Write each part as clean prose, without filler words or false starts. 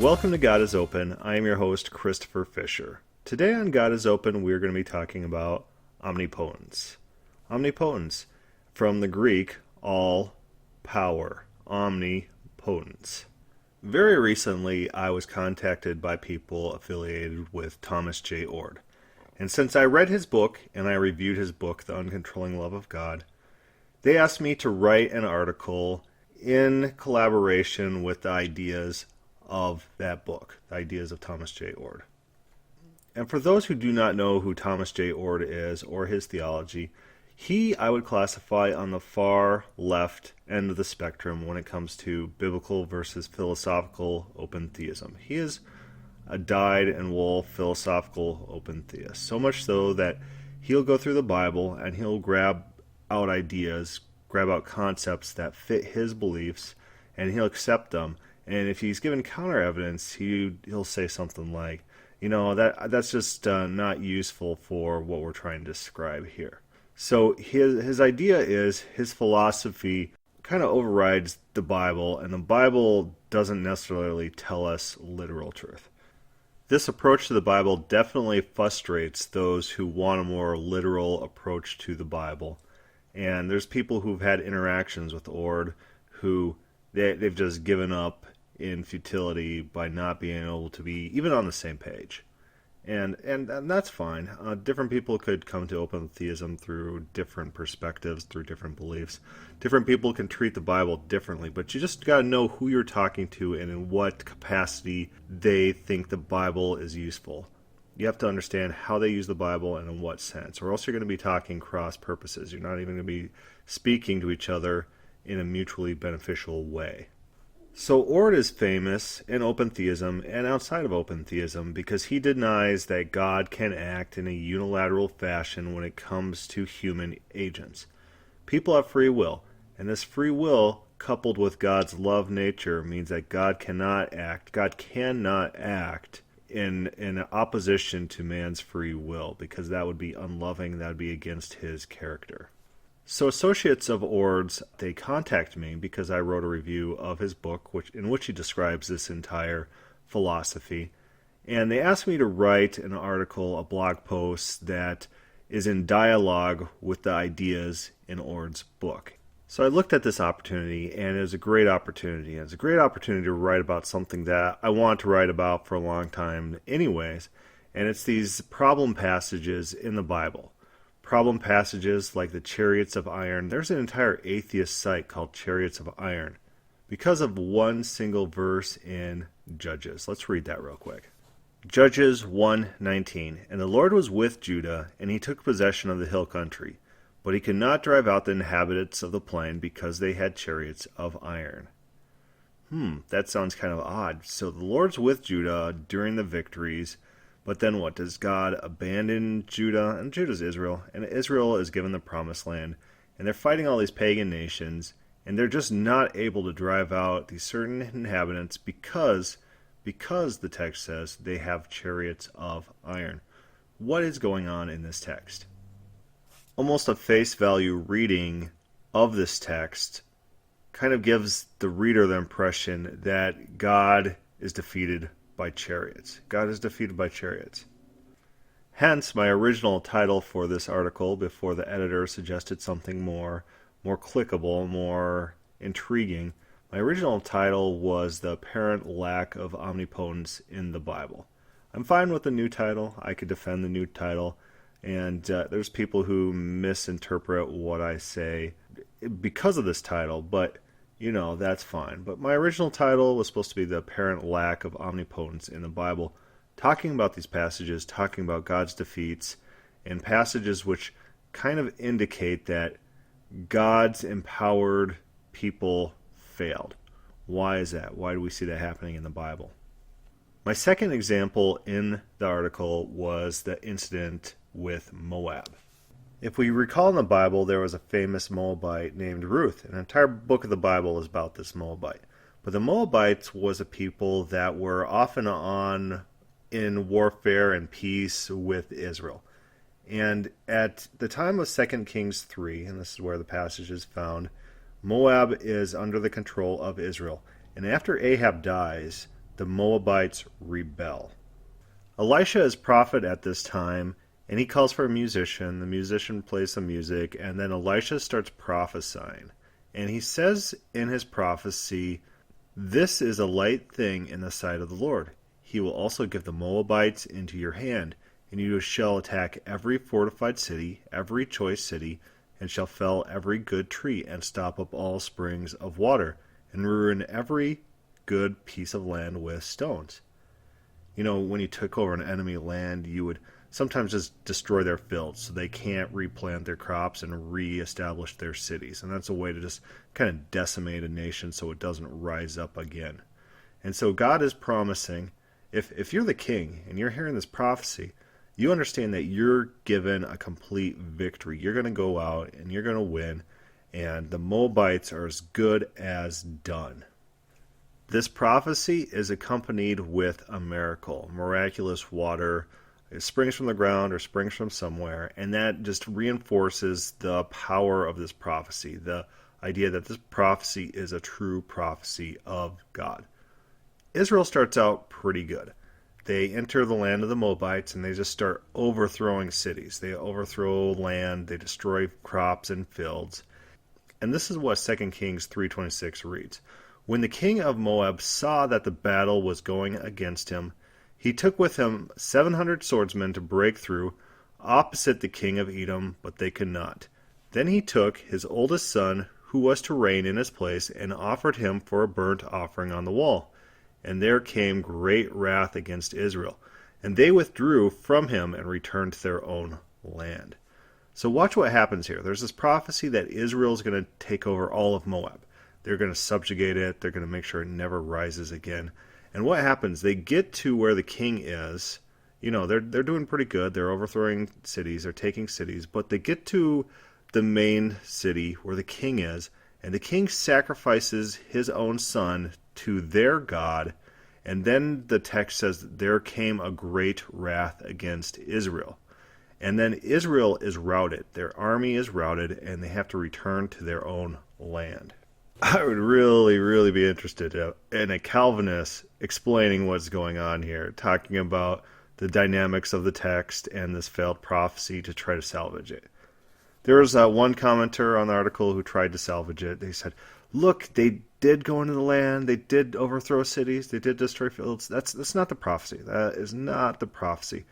Welcome to God is Open. I am your host, Christopher Fisher. Today on God is Open, we're going to be talking about omnipotence. Omnipotence, from the Greek, all power. Omnipotence. Very recently, I was contacted by people affiliated with Thomas J. Oord. And since I read his book and I reviewed his book, The Uncontrolling Love of God, they asked me to write an article in collaboration with the ideas of that book, the ideas of Thomas J. Oord. And for those who do not know who Thomas J. Oord is or his theology, he, I would classify on the far left end of the spectrum when it comes to biblical versus philosophical open theism. He is a dyed-in-wool philosophical open theist, so much so that he'll go through the Bible and he'll grab out ideas, grab out concepts that fit his beliefs, and he'll accept them. And if he's given counter evidence, he'll say something like, that's just not useful for what we're trying to describe here. So his idea is his philosophy kind of overrides the Bible, and the Bible doesn't necessarily tell us literal truth. This approach to the Bible definitely frustrates those who want a more literal approach to the Bible. And there's people who've had interactions with Oord who they've just given up in futility by not being able to be even on the same page. And that's fine. Different people could come to open theism through different perspectives, through different beliefs. Different people can treat the Bible differently, but you just got to know who you're talking to and in what capacity they think the Bible is useful. You have to understand how they use the Bible and in what sense, or else you're going to be talking cross purposes. You're not even going to be speaking to each other in a mutually beneficial way. So Oord is famous in open theism and outside of open theism because he denies that God can act in a unilateral fashion when it comes to human agents. People have free will, and this free will, coupled with God's love nature, means that God cannot act in opposition to man's free will, because that would be unloving, that would be against his character. So associates of Oord's, they contact me because I wrote a review of his book in which he describes this entire philosophy. And they asked me to write an article, a blog post that is in dialogue with the ideas in Oord's book. So I looked at this opportunity, and it was a great opportunity. It's a great opportunity to write about something that I want to write about for a long time anyways, and it's these problem passages in the Bible. Problem passages like the Chariots of Iron. There's an entire atheist site called Chariots of Iron because of one single verse in Judges. Let's read that real quick. Judges 1:19. And the Lord was with Judah, and he took possession of the hill country. But he could not drive out the inhabitants of the plain because they had chariots of iron. That sounds kind of odd. So the Lord's with Judah during the victories. But then what? Does God abandon Judah? And Judah's Israel. And Israel is given the promised land. And they're fighting all these pagan nations. And they're just not able to drive out these certain inhabitants because the text says they have chariots of iron. What is going on in this text? Almost a face value reading of this text kind of gives the reader the impression that God is defeated by chariots. God is defeated by chariots. Hence, my original title for this article, before the editor suggested something more clickable, more intriguing, my original title was The Apparent Lack of Omnipotence in the Bible. I'm fine with the new title. I could defend the new title. And there's people who misinterpret what I say because of this title, but that's fine. But my original title was supposed to be The Apparent Lack of Omnipotence in the Bible, talking about these passages, talking about God's defeats, and passages which kind of indicate that God's empowered people failed. Why is that? Why do we see that happening in the Bible? My second example in the article was the incident with Moab. If we recall in the Bible, there was a famous Moabite named Ruth. An entire book of the Bible is about this Moabite. But the Moabites was a people that were off and on in warfare and peace with Israel. And at the time of 2 Kings 3, and this is where the passage is found, Moab is under the control of Israel. And after Ahab dies, The Moabites rebel. Elisha is prophet at this time, and he calls for a musician. The musician plays some music, and then Elisha starts prophesying. And he says in his prophecy, "This is a light thing in the sight of the Lord. He will also give the Moabites into your hand, and you shall attack every fortified city, every choice city, and shall fell every good tree, and stop up all springs of water, and ruin every good piece of land with stones." You know, when you took over an enemy land, you would sometimes just destroy their fields so they can't replant their crops and reestablish their cities. And that's a way to just kind of decimate a nation so it doesn't rise up again. And so God is promising, if you're the king and you're hearing this prophecy, you understand that you're given a complete victory. You're going to go out and you're going to win, and the Moabites are as good as done. This prophecy is accompanied with a miracle, miraculous water. It springs from the ground or springs from somewhere, and that just reinforces the power of this prophecy, the idea that this prophecy is a true prophecy of God. Israel starts out pretty good. They enter the land of the Moabites, and they just start overthrowing cities. They overthrow land, they destroy crops and fields. And this is what 2 Kings 3:26 reads. "When the king of Moab saw that the battle was going against him, he took with him 700 swordsmen to break through opposite the king of Edom, but they could not. Then he took his oldest son, who was to reign in his place, and offered him for a burnt offering on the wall. And there came great wrath against Israel, and they withdrew from him and returned to their own land." So watch what happens here. There's this prophecy that Israel is going to take over all of Moab. They're going to subjugate it. They're going to make sure it never rises again. And what happens? They get to where the king is. You know, they're doing pretty good. They're overthrowing cities. They're taking cities. But they get to the main city where the king is, and the king sacrifices his own son to their god. And then the text says that there came a great wrath against Israel. And then Israel is routed. Their army is routed, and they have to return to their own land. I would really, really be interested in a Calvinist explaining what's going on here, talking about the dynamics of the text and this failed prophecy to try to salvage it. There was one commenter on the article who tried to salvage it. They said, look, they did go into the land, they did overthrow cities, they did destroy fields. That's not the prophecy. That is not the prophecy.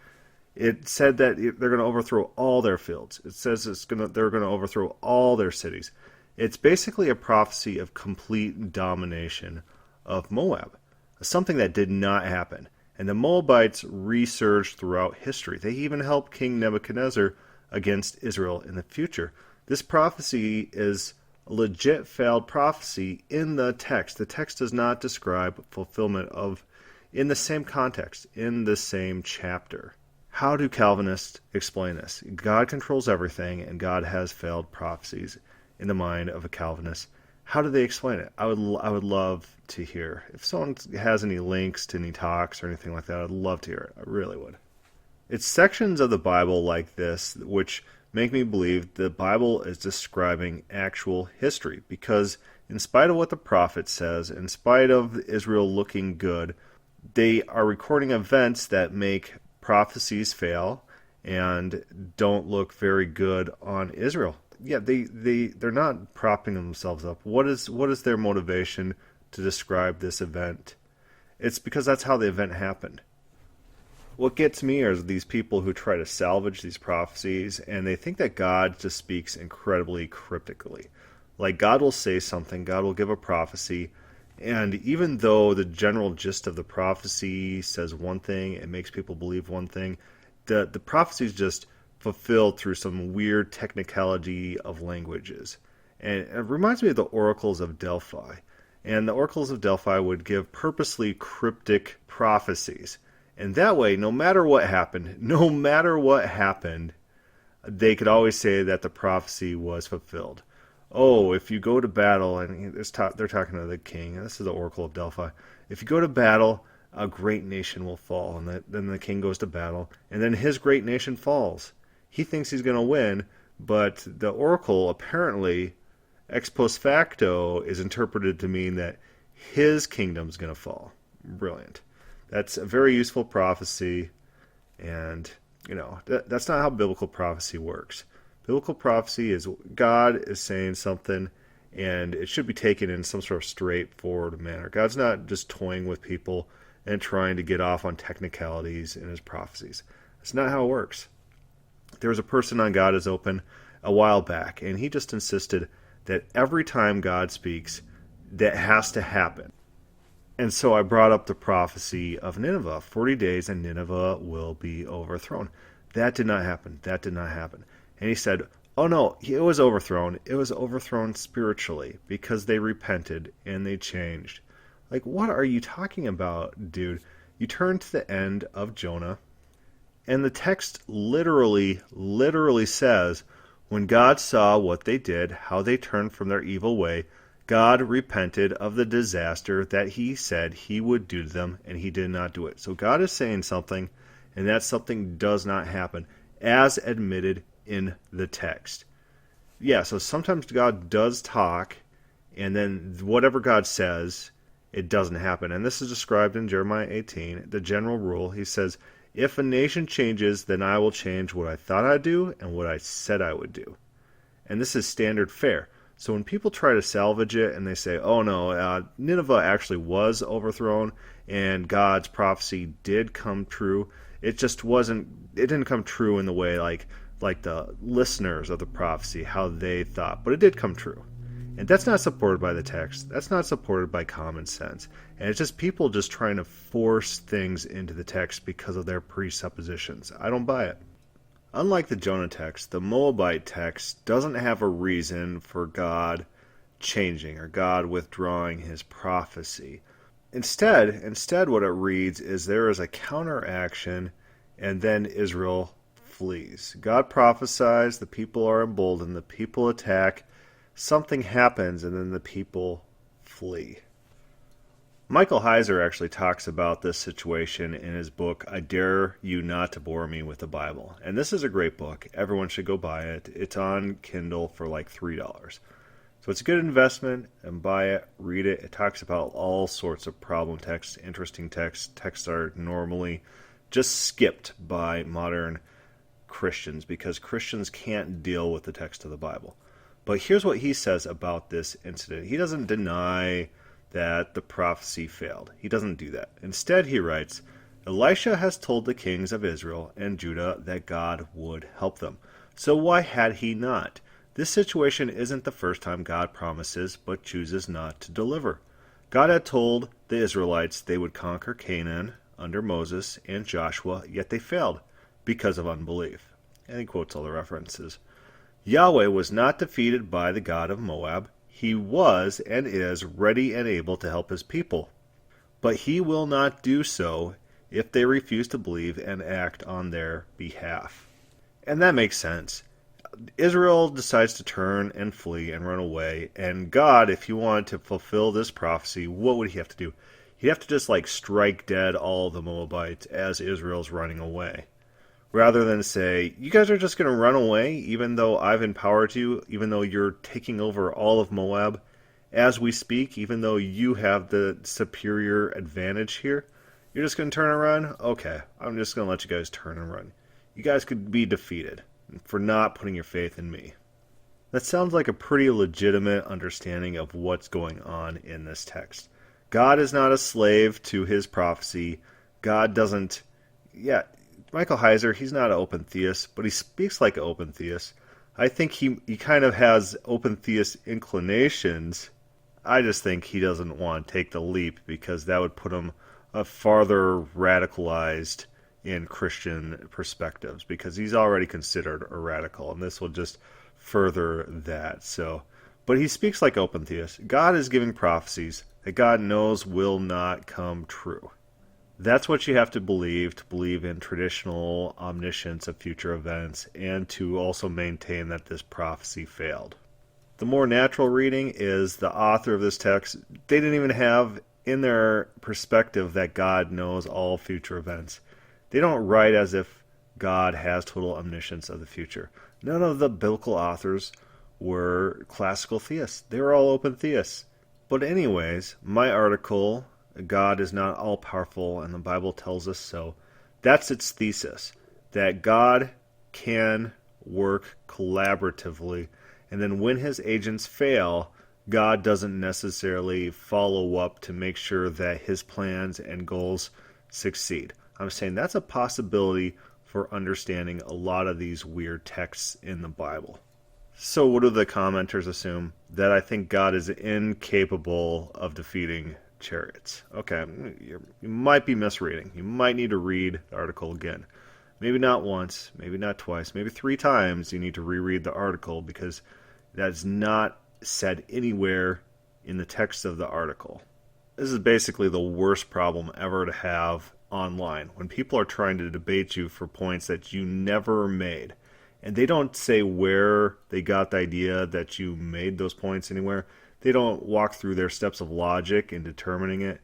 It said that they're going to overthrow all their fields. It says they're going to overthrow all their cities. It's basically a prophecy of complete domination of Moab, something that did not happen. And the Moabites resurged throughout history. They even helped King Nebuchadnezzar against Israel in the future. This prophecy is a legit failed prophecy in the text. The text does not describe fulfillment of in the same context, in the same chapter. How do Calvinists explain this? God controls everything, and God has failed prophecies in the mind of a Calvinist. How do they explain it? I would love to hear. If someone has any links to any talks or anything like that, I'd love to hear it. I really would. It's sections of the Bible like this which make me believe the Bible is describing actual history, because in spite of what the prophet says, in spite of Israel looking good, they are recording events that make prophecies fail and don't look very good on Israel. Yeah, they're not propping themselves up. What is their motivation to describe this event? It's because that's how the event happened. What gets me are these people who try to salvage these prophecies, and they think that God just speaks incredibly cryptically. Like, God will say something, God will give a prophecy, and even though the general gist of the prophecy says one thing, it makes people believe one thing, the prophecy is just fulfilled through some weird technicality of languages. And it reminds me of the oracles of Delphi. And the oracles of Delphi would give purposely cryptic prophecies. And that way, no matter what happened, they could always say that the prophecy was fulfilled. Oh, if you go to battle, and they're talking to the king, and this is the oracle of Delphi. If you go to battle, a great nation will fall. And then the king goes to battle, and then his great nation falls. He thinks he's going to win, but the oracle apparently, ex post facto, is interpreted to mean that his kingdom's going to fall. brilliant. That's a very useful prophecy, and that's not how biblical prophecy works. Biblical prophecy is God is saying something, and it should be taken in some sort of straightforward manner. God's not just toying with people and trying to get off on technicalities in his prophecies. That's not how it works. There was a person on God is Open a while back, and he just insisted that every time God speaks, that has to happen. And so I brought up the prophecy of Nineveh. 40 days and Nineveh will be overthrown. That did not happen. That did not happen. And he said, oh no, it was overthrown. It was overthrown spiritually because they repented and they changed. Like, what are you talking about, dude? You turn to the end of Jonah, and the text literally says, when God saw what they did, how they turned from their evil way, God repented of the disaster that he said he would do to them, and he did not do it. So God is saying something, and that something does not happen, as admitted in the text. Yeah, so sometimes God does talk, and then whatever God says, it doesn't happen. And this is described in Jeremiah 18, the general rule. He says, if a nation changes, then I will change what I thought I'd do and what I said I would do. And this is standard fare. So when people try to salvage it and they say, oh no, Nineveh actually was overthrown and God's prophecy did come true, it didn't come true in the way like the listeners of the prophecy, how they thought, but it did come true. And that's not supported by the text. That's not supported by common sense. And it's just people just trying to force things into the text because of their presuppositions. I don't buy it. Unlike the Jonah text, the Moabite text doesn't have a reason for God changing or God withdrawing his prophecy. Instead, what it reads is there is a counteraction and then Israel flees. God prophesies, the people are emboldened, the people attack, something happens, and then the people flee. Michael Heiser actually talks about this situation in his book, I Dare You Not to Bore Me with the Bible. And this is a great book. Everyone should go buy it. It's on Kindle for like $3. So it's a good investment, and buy it, read it. It talks about all sorts of problem texts, interesting texts. Texts are normally just skipped by modern Christians because Christians can't deal with the text of the Bible. But here's what he says about this incident. He doesn't deny that the prophecy failed. He doesn't do that. Instead, he writes, Elisha has told the kings of Israel and Judah that God would help them. So why had he not? This situation isn't the first time God promises but chooses not to deliver. God had told the Israelites they would conquer Canaan under Moses and Joshua, yet they failed because of unbelief. And he quotes all the references. Yahweh was not defeated by the god of Moab. He was and is ready and able to help his people. But he will not do so if they refuse to believe and act on their behalf. And that makes sense. Israel decides to turn and flee and run away. And God, if he wanted to fulfill this prophecy, what would he have to do? He'd have to just strike dead all the Moabites as Israel's running away. Rather than say, you guys are just going to run away even though I've empowered you, even though you're taking over all of Moab as we speak, even though you have the superior advantage here. You're just going to turn and run? Okay, I'm just going to let you guys turn and run. You guys could be defeated for not putting your faith in me. That sounds like a pretty legitimate understanding of what's going on in this text. God is not a slave to his prophecy. God doesn't... Michael Heiser, he's not an open theist, but he speaks like an open theist. I think he kind of has open theist inclinations. I just think he doesn't want to take the leap because that would put him farther radicalized in Christian perspectives because he's already considered a radical, and this will just further that. But he speaks like open theist. God is giving prophecies that God knows will not come true. That's what you have to believe in traditional omniscience of future events, and to also maintain that this prophecy failed. The more natural reading is the author of this text, they didn't even have in their perspective that God knows all future events. They don't write as if God has total omniscience of the future. None of the biblical authors were classical theists. They were all open theists. But anyways, my article God is not all-powerful, and the Bible tells us so. That's its thesis, that God can work collaboratively, and then when his agents fail, God doesn't necessarily follow up to make sure that his plans and goals succeed. I'm saying that's a possibility for understanding a lot of these weird texts in the Bible. So what do the commenters assume? That I think God is incapable of defeating chariots. Okay, you might be misreading. You might need to read the article again. Maybe not once, maybe not twice, maybe 3 times you need to reread the article, because that's not said anywhere in the text of the article. This is basically the worst problem ever to have online, when people are trying to debate you for points that you never made. And they don't say where they got the idea that you made those points anywhere. They don't walk through their steps of logic in determining it.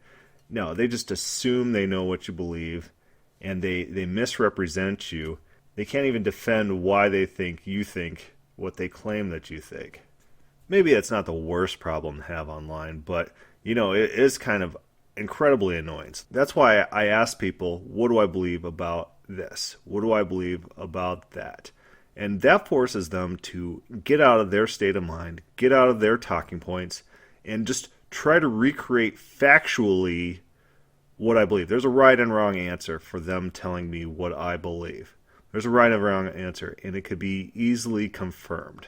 No, they just assume they know what you believe, and they misrepresent you. They can't even defend why they think you think what they claim that you think. Maybe that's not the worst problem to have online, but, it is kind of incredibly annoying. That's why I ask people, what do I believe about this? What do I believe about that? And that forces them to get out of their state of mind, get out of their talking points, and just try to recreate factually what I believe. There's a right and wrong answer for them telling me what I believe. There's a right and wrong answer, and it could be easily confirmed.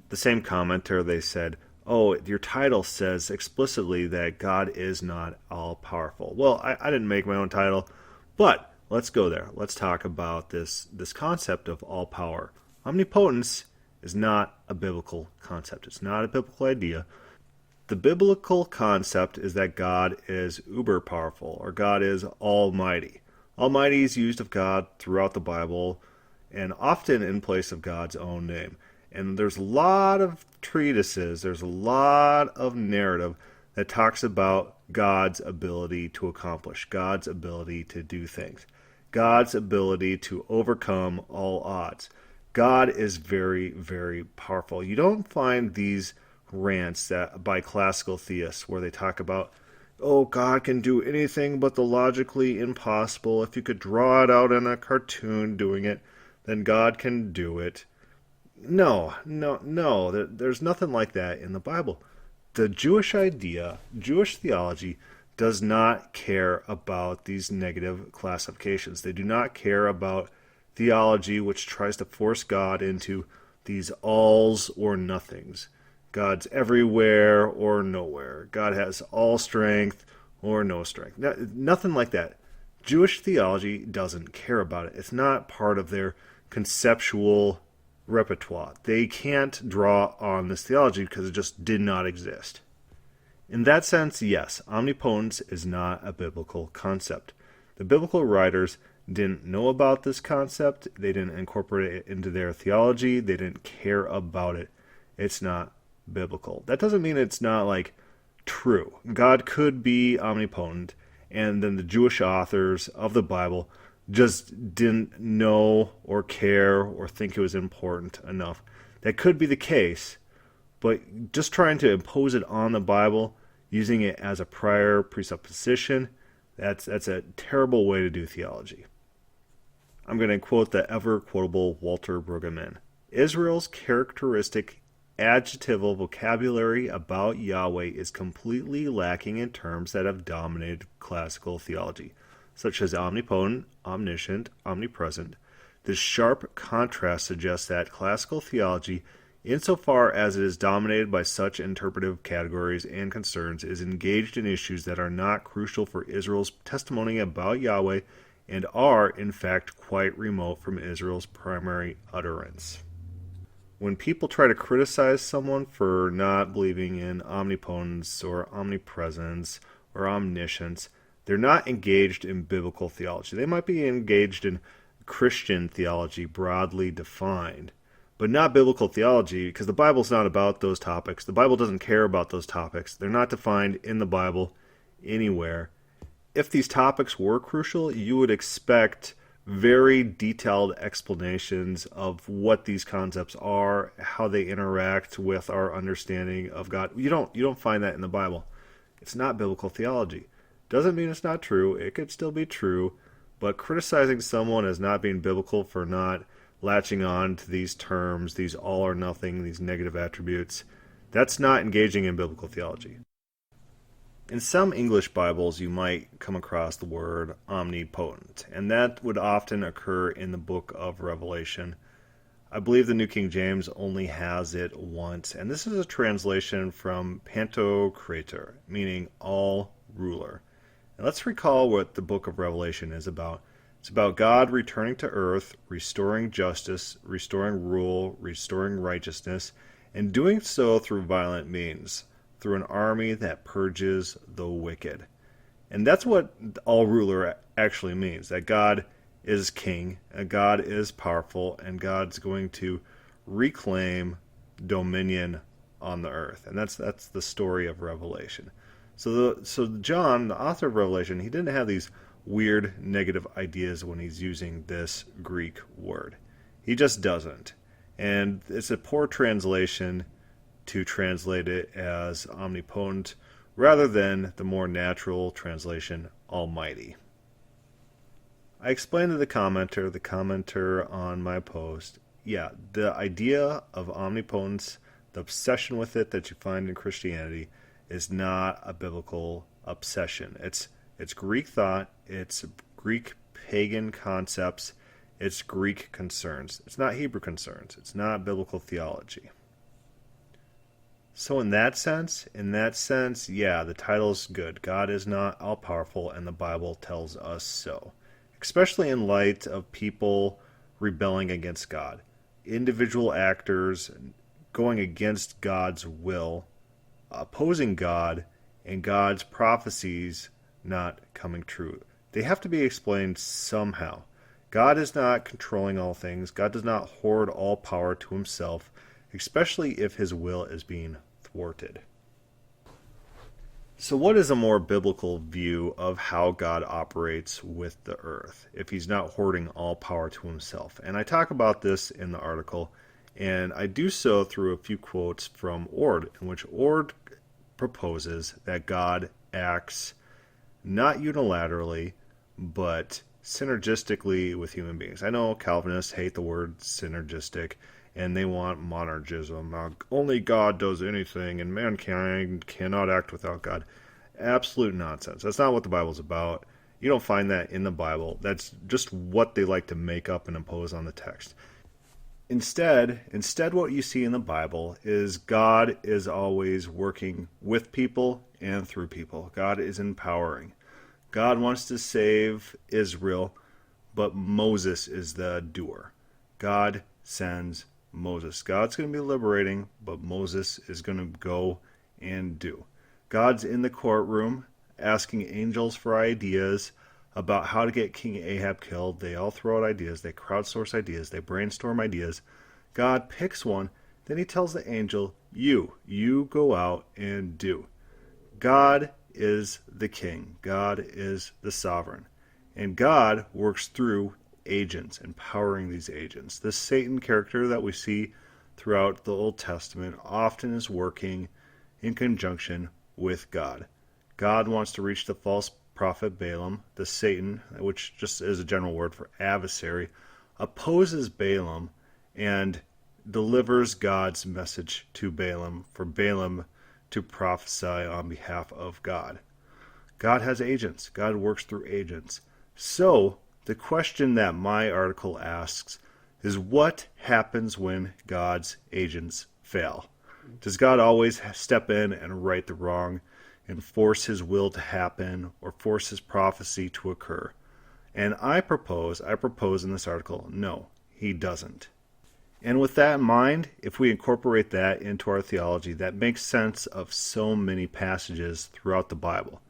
The same commenter, they said, oh, your title says explicitly that God is not all-powerful. Well, I didn't make my own title, but let's go there. Let's talk about this concept of all power. Omnipotence is not a biblical concept. It's not a biblical idea. The biblical concept is that God is uber powerful, or God is almighty. Almighty is used of God throughout the Bible, and often in place of God's own name. And there's a lot of treatises, there's a lot of narrative that talks about God's ability to accomplish, God's ability to do things, God's ability to overcome all odds. God is very, very powerful. You don't find these rants by classical theists where they talk about, oh, God can do anything but the logically impossible. If you could draw it out in a cartoon doing it, then God can do it. No. There's nothing like that in the Bible. The Jewish idea, Jewish theology, does not care about these negative classifications. They do not care about theology which tries to force God into these alls or nothings. God's everywhere or nowhere. God has all strength or no strength. Nothing like that. Jewish theology doesn't care about it. It's not part of their conceptual repertoire. They can't draw on this theology because it just did not exist. In that sense, yes, omnipotence is not a biblical concept. The biblical writers didn't know about this concept. They didn't incorporate it into their theology. They didn't care about it. It's not biblical. That doesn't mean it's not true. God could be omnipotent, and then the Jewish authors of the Bible just didn't know or care or think it was important enough. That could be the case, but just trying to impose it on the Bible, using it as a prior presupposition, that's a terrible way to do theology. I'm going to quote the ever-quotable Walter Brueggemann. Israel's characteristic adjectival vocabulary about Yahweh is completely lacking in terms that have dominated classical theology, such as omnipotent, omniscient, omnipresent. This sharp contrast suggests that classical theology, insofar as it is dominated by such interpretive categories and concerns, is engaged in issues that are not crucial for Israel's testimony about Yahweh and are, in fact, quite remote from Israel's primary utterance. When people try to criticize someone for not believing in omnipotence or omnipresence or omniscience, they're not engaged in biblical theology. They might be engaged in Christian theology broadly defined, but not biblical theology, because the Bible's not about those topics. The Bible doesn't care about those topics. They're not defined in the Bible anywhere. If these topics were crucial, you would expect very detailed explanations of what these concepts are, how they interact with our understanding of God. You don't find that in the Bible. It's not biblical theology. Doesn't mean it's not true. It could still be true. But criticizing someone as not being biblical for not latching on to these terms, these all or nothing, these negative attributes, that's not engaging in biblical theology. In some English Bibles, you might come across the word omnipotent, and that would often occur in the book of Revelation. I believe the New King James only has it once, and this is a translation from Pantocrator, meaning all ruler. And let's recall what the book of Revelation is about. It's about God returning to earth, restoring justice, restoring rule, restoring righteousness, and doing so through violent means, through an army that purges the wicked. And that's what all ruler actually means, that God is king, and God is powerful, and God's going to reclaim dominion on the earth. And that's the story of Revelation. So John, the author of Revelation, he didn't have these weird negative ideas when he's using this Greek word. He just doesn't. And it's a poor translation to translate it as omnipotent rather than the more natural translation, almighty. I explained to the commenter on my post, the idea of omnipotence, the obsession with it that you find in Christianity, is not a biblical obsession. It's Greek thought, it's Greek pagan concepts, it's Greek concerns. It's not Hebrew concerns. It's not biblical theology. So in that sense, the title's good. God is not all-powerful, and the Bible tells us so. Especially in light of people rebelling against God. Individual actors going against God's will, opposing God, and God's prophecies not coming true. They have to be explained somehow. God is not controlling all things. God does not hoard all power to himself, especially if his will is being thwarted. So what is a more biblical view of how God operates with the earth if he's not hoarding all power to himself? And I talk about this in the article, and I do so through a few quotes from Ord, in which Ord proposes that God acts not unilaterally, but synergistically with human beings. I know Calvinists hate the word synergistic, and they want monergism. Only God does anything, and mankind cannot act without God. Absolute nonsense. That's not what the Bible's about. You don't find that in the Bible. That's just what they like to make up and impose on the text. Instead, what you see in the Bible is God is always working with people and through people. God is empowering. God wants to save Israel, but Moses is the doer. God sends Moses. God's going to be liberating, but Moses is going to go and do. God's in the courtroom asking angels for ideas about how to get King Ahab killed. They all throw out ideas. They crowdsource ideas. They brainstorm ideas. God picks one. Then he tells the angel, you go out and do. God is the king. God is the sovereign. And God works through agents, empowering these agents. This Satan character that we see throughout the Old Testament often is working in conjunction with God. God wants to reach the false prophet Balaam, the Satan, which just is a general word for adversary, opposes Balaam and delivers God's message to Balaam for Balaam to prophesy on behalf of God. God has agents. God works through agents. So, the question that my article asks is, what happens when God's agents fail? Does God always step in and right the wrong and force his will to happen or force his prophecy to occur? And I propose in this article, no, he doesn't. And with that in mind, if we incorporate that into our theology, that makes sense of so many passages throughout the Bible.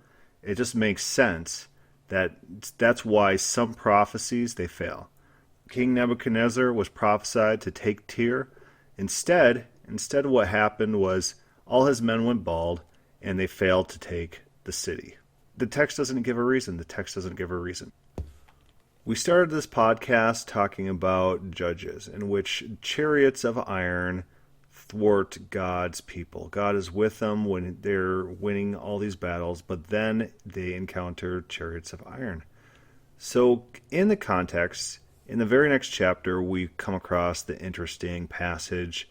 It just makes sense that's why some prophecies, they fail. King Nebuchadnezzar was prophesied to take Tyre. Instead what happened was all his men went bald, and they failed to take the city. The text doesn't give a reason. We started this podcast talking about judges, in which chariots of iron thwart God's people. God is with them when they're winning all these battles, but then they encounter chariots of iron. So in the context, in the very next chapter, we come across the interesting passage.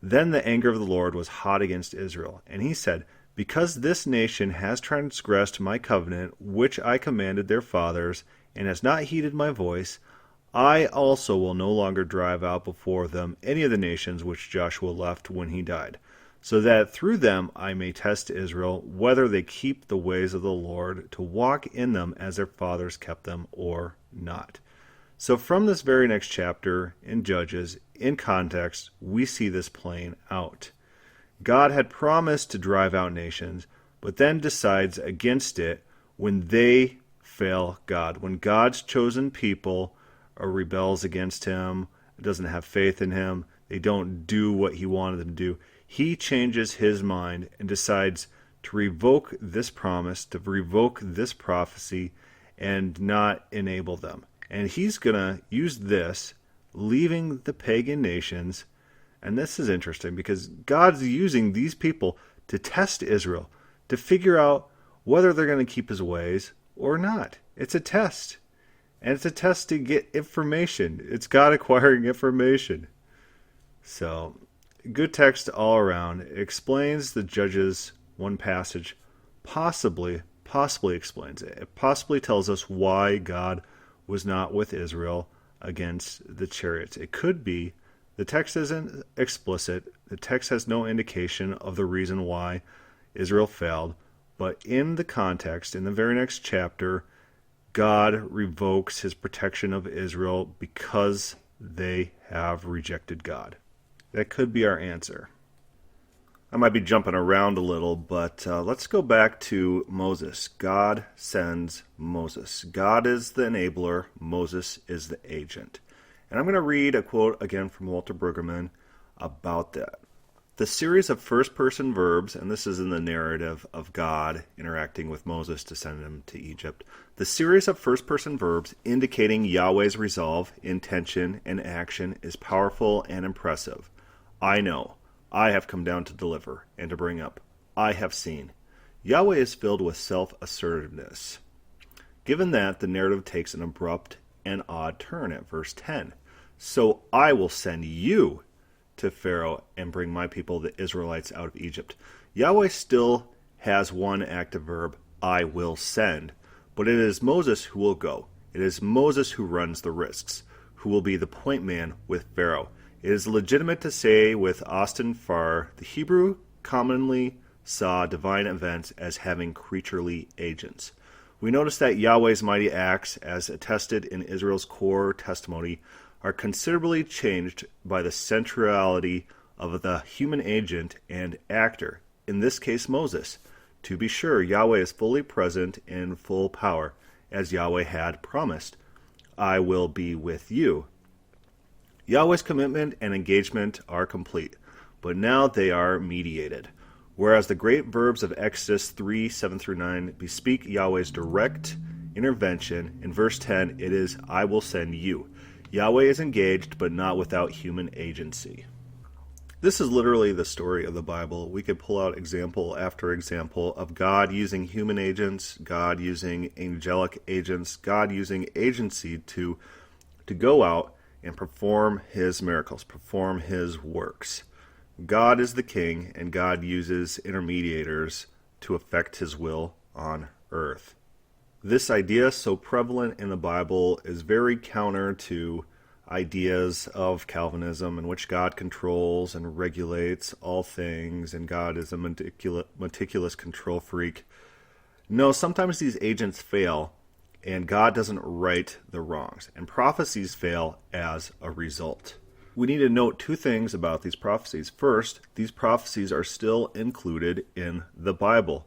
Then the anger of the Lord was hot against Israel, and he said, because this nation has transgressed my covenant, which I commanded their fathers, and has not heeded my voice, I also will no longer drive out before them any of the nations which Joshua left when he died, so that through them I may test Israel, whether they keep the ways of the Lord, to walk in them as their fathers kept them, or not. So from this very next chapter in Judges, in context, we see this playing out. God had promised to drive out nations, but then decides against it when they fail God. When God's chosen people rebels against him, doesn't have faith in him, they don't do what he wanted them to do, he changes his mind and decides to revoke this promise, to revoke this prophecy, and not enable them. And he's going to use this, leaving the pagan nations. And this is interesting because God's using these people to test Israel, to figure out whether they're going to keep his ways or not. It's a test. And it's a test to get information. It's God acquiring information. So, good text all around. It explains the Judges, one passage, possibly explains it. It possibly tells us why God was not with Israel against the chariots. It could be. The text isn't explicit. The text has no indication of the reason why Israel failed. But in the context, in the very next chapter, God revokes his protection of Israel because they have rejected God. That could be our answer. I might be jumping around a little, but let's go back to Moses. God sends Moses. God is the enabler. Moses is the agent. And I'm going to read a quote again from Walter Brueggemann about that. The series of first-person verbs, and this is in the narrative of God interacting with Moses to send him to Egypt, the series of first-person verbs indicating Yahweh's resolve, intention, and action is powerful and impressive. I know. I have come down to deliver and to bring up. I have seen. Yahweh is filled with self-assertiveness. Given that, the narrative takes an abrupt and odd turn at verse 10. So I will send you to Pharaoh and bring my people, the Israelites, out of Egypt. Yahweh still has one active verb, I will send, but it is Moses who will go. It is Moses who runs the risks, who will be the point man with Pharaoh. It is legitimate to say with Austin Farr, the Hebrew commonly saw divine events as having creaturely agents. We notice that Yahweh's mighty acts, as attested in Israel's core testimony, are considerably changed by the centrality of the human agent and actor, in this case Moses. To be sure, Yahweh is fully present in full power, as Yahweh had promised. I will be with you. Yahweh's commitment and engagement are complete, but now they are mediated. Whereas the great verbs of Exodus 3, 7-9 bespeak Yahweh's direct intervention, in verse 10 it is, I will send you. Yahweh is engaged, but not without human agency. This is literally the story of the Bible. We could pull out example after example of God using human agents, God using angelic agents, God using agency to go out and perform his miracles, perform his works. God is the king, and God uses intermediators to effect his will on earth. This idea, so prevalent in the Bible, is very counter to ideas of Calvinism in which God controls and regulates all things, and God is a meticulous control freak. No, sometimes these agents fail, and God doesn't right the wrongs, and prophecies fail as a result. We need to note two things about these prophecies. First, these prophecies are still included in the Bible.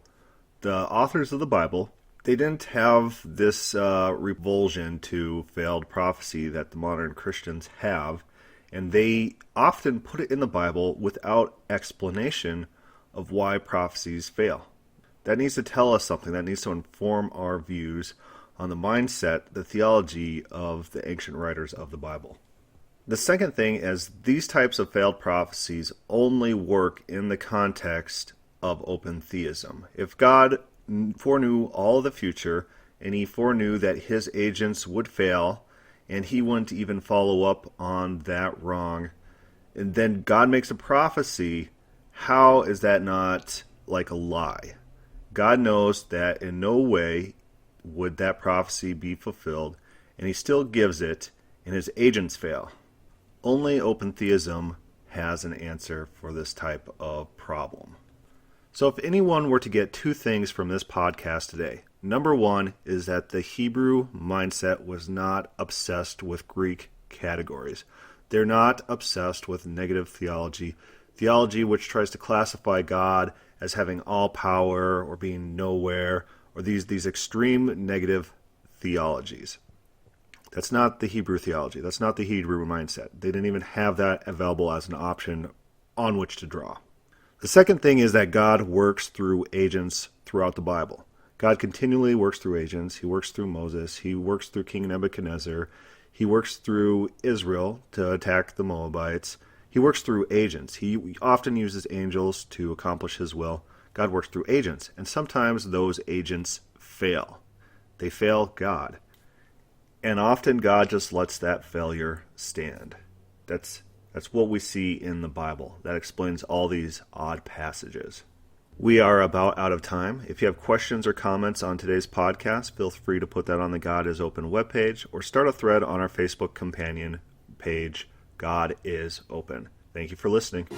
The authors of the Bible, they didn't have this revulsion to failed prophecy that the modern Christians have, and they often put it in the Bible without explanation of why prophecies fail. That needs to tell us something. That needs to inform our views on the mindset, the theology of the ancient writers of the Bible. The second thing is these types of failed prophecies only work in the context of open theism. If God foreknew all of the future and he foreknew that his agents would fail and he wouldn't even follow up on that wrong, and then God makes a prophecy, how is that not like a lie? God knows that in no way would that prophecy be fulfilled, and he still gives it, and his agents fail. Only open theism has an answer for this type of problem. So if anyone were to get two things from this podcast today, number one is that the Hebrew mindset was not obsessed with Greek categories. They're not obsessed with negative theology, theology which tries to classify God as having all power or being nowhere, or these extreme negative theologies. That's not the Hebrew theology. That's not the Hebrew mindset. They didn't even have that available as an option on which to draw. The second thing is that God works through agents throughout the Bible. God continually works through agents. He works through Moses. He works through King Nebuchadnezzar. He works through Israel to attack the Moabites. He works through agents. He often uses angels to accomplish his will. God works through agents, and sometimes those agents fail. They fail God. And often God just lets that failure stand. That's what we see in the Bible. That explains all these odd passages. We are about out of time. If you have questions or comments on today's podcast, feel free to put that on the God is Open webpage or start a thread on our Facebook companion page, God is Open. Thank you for listening.